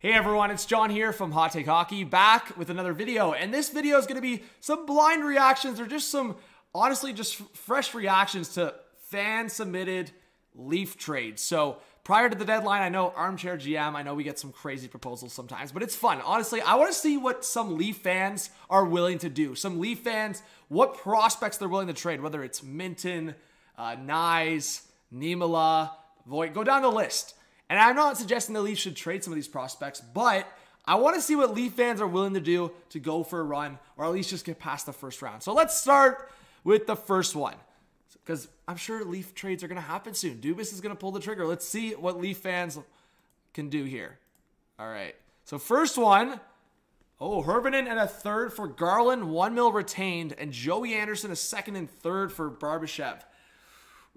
Hey everyone, it's John here from Hot Take Hockey, back with another video. And this video is going to be some blind reactions or just some, honestly, just fresh reactions to fan-submitted Leaf trades. So prior to the deadline, I know Armchair GM, I know we get some crazy proposals sometimes, but it's fun. Honestly, I want to see what some Leaf fans are willing to do. Some Leaf fans, what prospects they're willing to trade, whether it's Minton, Knies, Niemela, Voigt, go down the list. And I'm not suggesting the Leafs should trade some of these prospects, but I want to see what Leaf fans are willing to do to go for a run, or at least just get past the first round. So let's start with the first one, because I'm sure Leaf trades are going to happen soon. Dubas is going to pull the trigger. Let's see what Leaf fans can do here. All right. So first one, Hervinen and a third for Garland, $1 million retained, and Joey Anderson a second and third for Barbashev.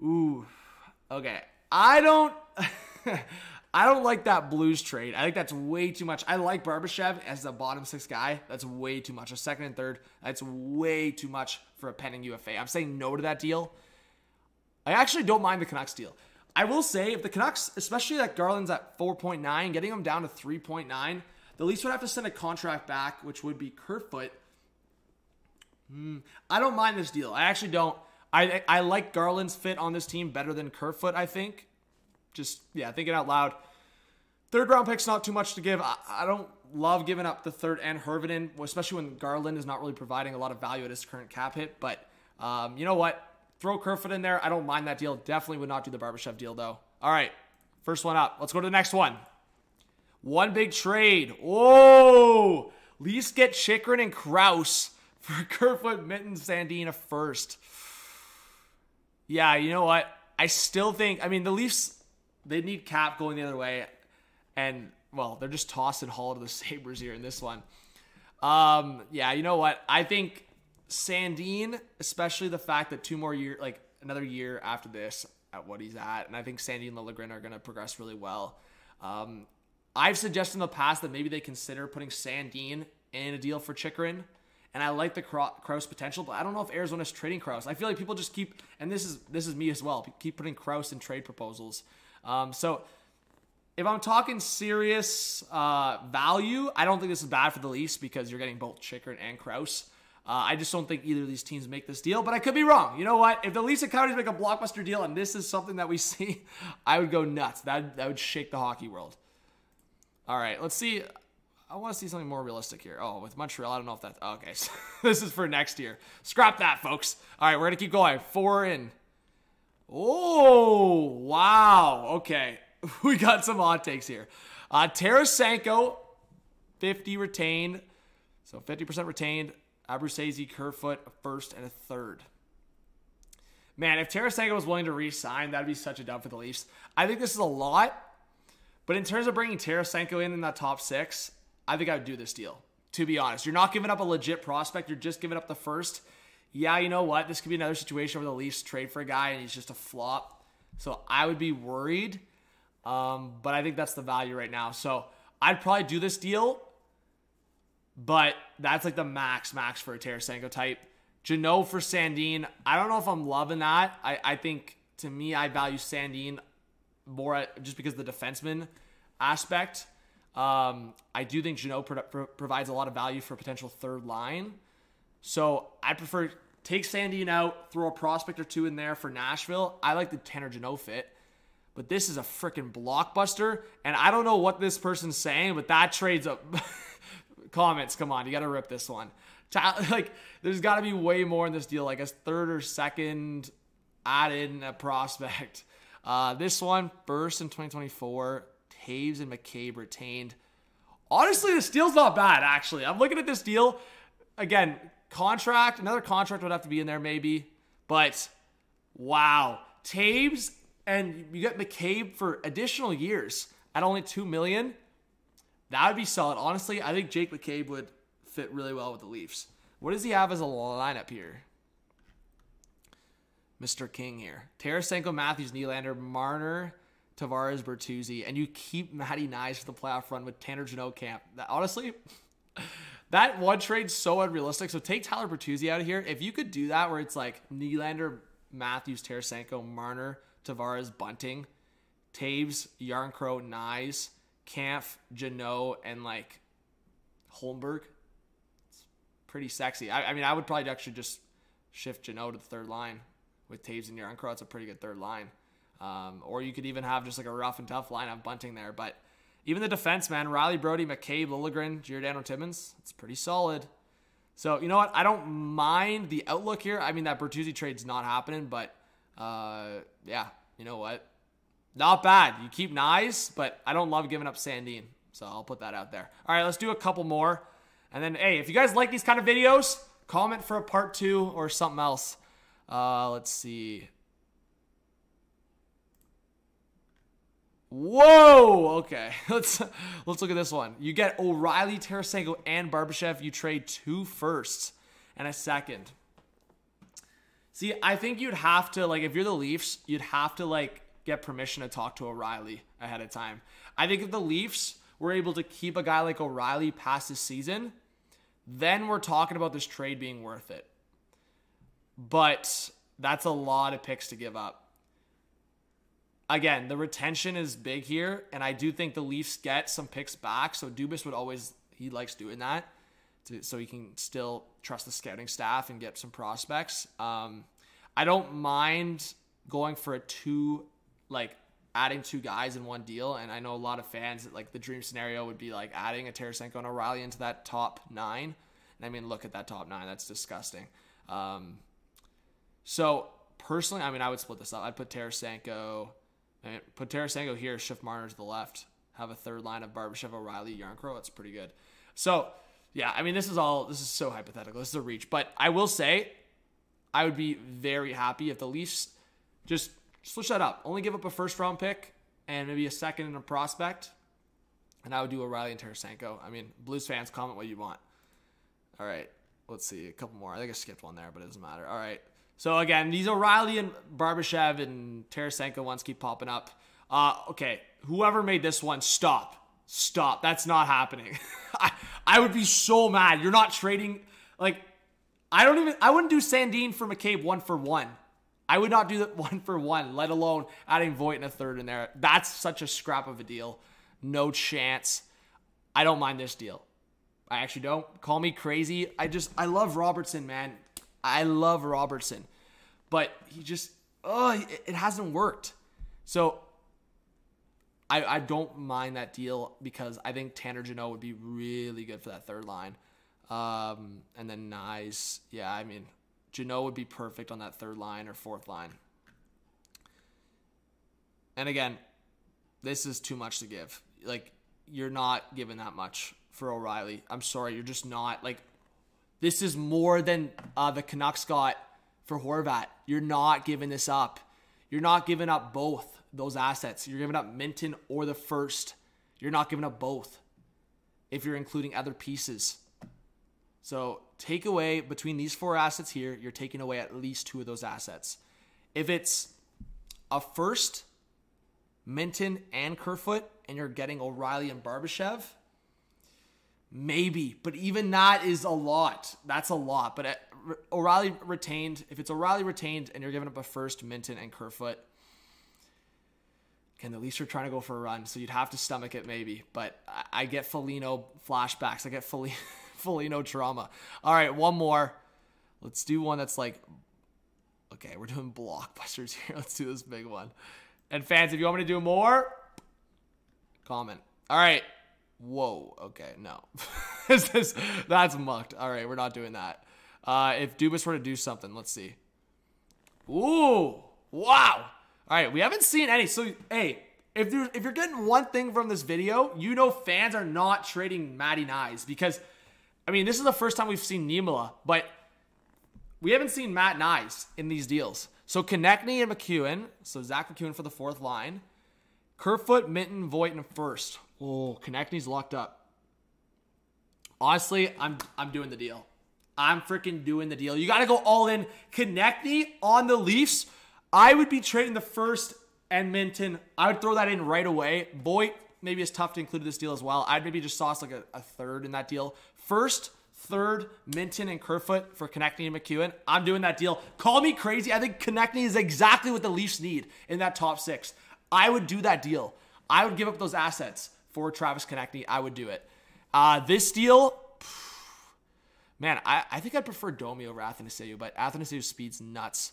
Ooh, okay. I don't like that Blues trade. I think that's way too much. I like Barbashev as the bottom six guy. That's way too much. A second and third, that's way too much for a pending UFA. I'm saying no to that deal. I actually don't mind the Canucks deal. I will say, if the Canucks, especially that Garland's at 4.9, getting him down to 3.9, the Leafs would have to send a contract back, which would be Kerfoot. I don't mind this deal. I actually don't. I like Garland's fit on this team better than Kerfoot, I think. Just, yeah, thinking out loud. Third round pick's not too much to give. I don't love giving up the third and Hervinen, especially when Garland is not really providing a lot of value at his current cap hit. But you know what? Throw Kerfoot in there. I don't mind that deal. Definitely would not do the Barbashev deal, though. All right, first one up. Let's go to the next one. One big trade. Whoa! Leafs get Chychrun and Krause for Kerfoot, Minton, Sandin, a first. Yeah, you know what? I still think, I mean, the Leafs, they need cap going the other way. And, well, they're just tossing Hall to the Sabres here in this one. Yeah, you know what? I think Sandin, especially the fact that 2 more years, like another year after this at what he's at, and I think Sandin and Liljegren are going to progress really well. I've suggested in the past that maybe they consider putting Sandin in a deal for Chychrun. And I like the Krause potential, but I don't know if Arizona's trading Krause. I feel like people just keep, and this is me as well, keep putting Krause in trade proposals. So if I'm talking serious value, I don't think this is bad for the Leafs because you're getting both Chychrun and Krause. I just don't think either of these teams make this deal, but I could be wrong. You know what? If the Leafs and Coyotes make a blockbuster deal and this is something that we see, I would go nuts. That would shake the hockey world. All right, let's see. I want to see something more realistic here. Oh, with Montreal, I don't know if that's... Okay, so this is for next year. Scrap that, folks. All right, we're going to keep going. 4 in. Oh, wow. Okay, we got some hot takes here. Tarasenko, 50 retained. So 50% retained. Abruzzese, Kerfoot, a first and a third. Man, if Tarasenko was willing to re-sign, that would be such a dub for the Leafs. I think this is a lot. But in terms of bringing Tarasenko in that top 6... I think I would do this deal, to be honest. You're not giving up a legit prospect. You're just giving up the first. Yeah, you know what? This could be another situation where the Leafs trade for a guy and he's just a flop. So I would be worried. But I think that's the value right now. So I'd probably do this deal. But that's like the max for a Tarasenko type. Jeannot for Sandin. I don't know if I'm loving that. I think, to me, I value Sandin more just because of the defenseman aspect. I do think Jeannot provides a lot of value for a potential third line. So I prefer take Sandin out, throw a prospect or 2 in there for Nashville. I like the Tanner Jeannot fit. But this is a freaking blockbuster. And I don't know what this person's saying, but that trades up. Comments, come on. You got to rip this one. Like, there's got to be way more in this deal. Like a third or second add in a prospect. This one, first in 2024. Taves and McCabe retained. Honestly, this deal's not bad, actually. I'm looking at this deal. Again, another contract would have to be in there maybe. But, wow. Taves, and you get McCabe for additional years at only $2 million. That would be solid. Honestly, I think Jake McCabe would fit really well with the Leafs. What does he have as a lineup here? Mr. King here. Tarasenko, Matthews, Nylander, Marner, Tavares, Bertuzzi, and you keep Matty Knies for the playoff run with Tanner Jeannot camp. Honestly, that one trade's so unrealistic. So take Tyler Bertuzzi out of here. If you could do that where it's like Nylander, Matthews, Tarasenko, Marner, Tavares, Bunting, Taves, Yarncrow, Knies, Kampf, Jeannot, and like Holmberg. It's pretty sexy. I mean, I would probably actually just shift Jeannot to the third line with Taves and Yarncrow. It's a pretty good third line. Or you could even have just like a rough and tough line of Bunting there. But even the defense, man, Riley, Brody, McCabe, Liljegren, Giordano, Timmins, it's pretty solid. So, you know what? I don't mind the outlook here. I mean, that Bertuzzi trade's not happening, but yeah, you know what? Not bad. You keep Knies, but I don't love giving up Sandin. So I'll put that out there. All right, let's do a couple more. And then, hey, if you guys like these kind of videos, comment for a part 2 or something else. Let's see. Whoa! Okay, let's look at this one. You get O'Reilly, Tarasenko, and Barbashev. You trade 2 firsts and a second. See, I think you'd have to, like, if you're the Leafs, you'd have to, like, get permission to talk to O'Reilly ahead of time. I think if the Leafs were able to keep a guy like O'Reilly past this season, then we're talking about this trade being worth it. But that's a lot of picks to give up. Again, the retention is big here, and I do think the Leafs get some picks back. So Dubas would always, he likes doing that, so he can still trust the scouting staff and get some prospects. I don't mind going for adding 2 guys in one deal, and I know a lot of fans, like, the dream scenario would be like adding a Tarasenko and O'Reilly into that top 9. And I mean, look at that top 9. That's disgusting. So personally, I mean, I would split this up. I'd put Tarasenko here, shift Marner to the left, have a third line of Barbashev, O'Reilly, Yarncrow. That's pretty good. So yeah, I mean, this is so hypothetical. This is a reach, but I will say I would be very happy if the Leafs just switch that up. Only give up a first round pick and maybe a second and a prospect. And I would do O'Reilly and Tarasenko. I mean, Blues fans, comment what you want. All right, let's see. A couple more. I think I skipped one there, but it doesn't matter. All right. So again, these O'Reilly and Barbashev and Tarasenko ones keep popping up. Okay, whoever made this one, stop. That's not happening. I would be so mad. You're not trading, like, I wouldn't do Sandin for McCabe 1-for-1. I would not do that 1-for-1, let alone adding Voigt in a third in there. That's such a scrap of a deal. No chance. I don't mind this deal. I actually don't. Call me crazy. I love Robertson, man. I love Robertson. But he just, it hasn't worked. So I don't mind that deal because I think Tanner Jeannot would be really good for that third line. And then Knies. Yeah, I mean, Jeannot would be perfect on that third line or fourth line. And again, this is too much to give. Like, you're not giving that much for O'Reilly. I'm sorry, you're just not. Like, this is more than the Canucks got for Horvat. You're not giving this up. You're not giving up both those assets. You're giving up Minton or the first. You're not giving up both if you're including other pieces. So take away, between these 4 assets here, you're taking away at least 2 of those assets. If it's a first, Minton and Kerfoot, and you're getting O'Reilly and Barbashev, maybe. But even that is a lot. That's a lot. But O'Reilly retained, if it's O'Reilly retained and you're giving up a first, Minton and Kerfoot, again, the Leafs are trying to go for a run, so you'd have to stomach it maybe. But I get Foligno flashbacks. I get Foligno trauma. All right, one more. Let's do one that's like, okay, we're doing blockbusters here. Let's do this big one. And fans, if you want me to do more, comment. All right. Whoa. Okay, no. That's mucked. All right, we're not doing that. If Dubas were to do something, let's see. Ooh. Wow. All right, we haven't seen any. So, hey, if you're getting one thing from this video, you know fans are not trading Matty Knies because, I mean, this is the first time we've seen Niemela, but we haven't seen Matt Knies in these deals. So Konechny and McEwen, so Zach McEwen for the fourth line, Kerfoot, Minton, Voigt, and first. Oh, Konechny's locked up. Honestly, I'm doing the deal. I'm freaking doing the deal. You got to go all in. Konechny on the Leafs. I would be trading the first and Minton. I would throw that in right away. Voigt maybe is tough to include in this deal as well. I'd maybe just sauce like a third in that deal. First, third, Minton and Kerfoot for Konechny and McEwen. I'm doing that deal. Call me crazy. I think Konechny is exactly what the Leafs need in that top 6. I would do that deal. I would give up those assets. for Travis Konechny, I would do it. This deal, man, I think I'd prefer Domi over Athanasiou, but Athanasiou's speed's nuts.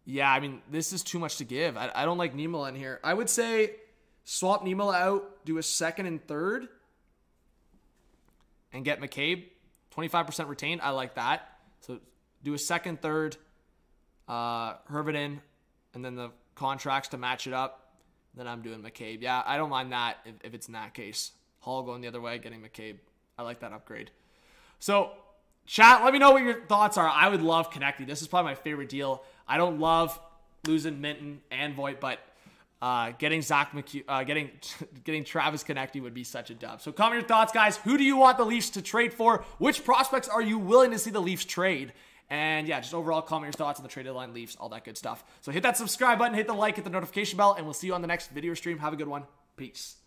Yeah, I mean, this is too much to give. I don't like Niemela in here. I would say swap Niemela out, do a second and third, and get McCabe. 25% retained. I like that. So do a second, third, Hervin in, and then the contracts to match it up. Then I'm doing McCabe. Yeah, I don't mind that if it's in that case. Hall going the other way, getting McCabe. I like that upgrade. So, chat, let me know what your thoughts are. I would love Konechny. This is probably my favorite deal. I don't love losing Minton and Voigt, but getting getting Travis Konechny would be such a dub. So comment your thoughts, guys. Who do you want the Leafs to trade for? Which prospects are you willing to see the Leafs trade? And yeah, just overall comment your thoughts on the trade deadline, Leafs, all that good stuff. So hit that subscribe button, hit the like, hit the notification bell, and we'll see you on the next video stream. Have a good one. Peace.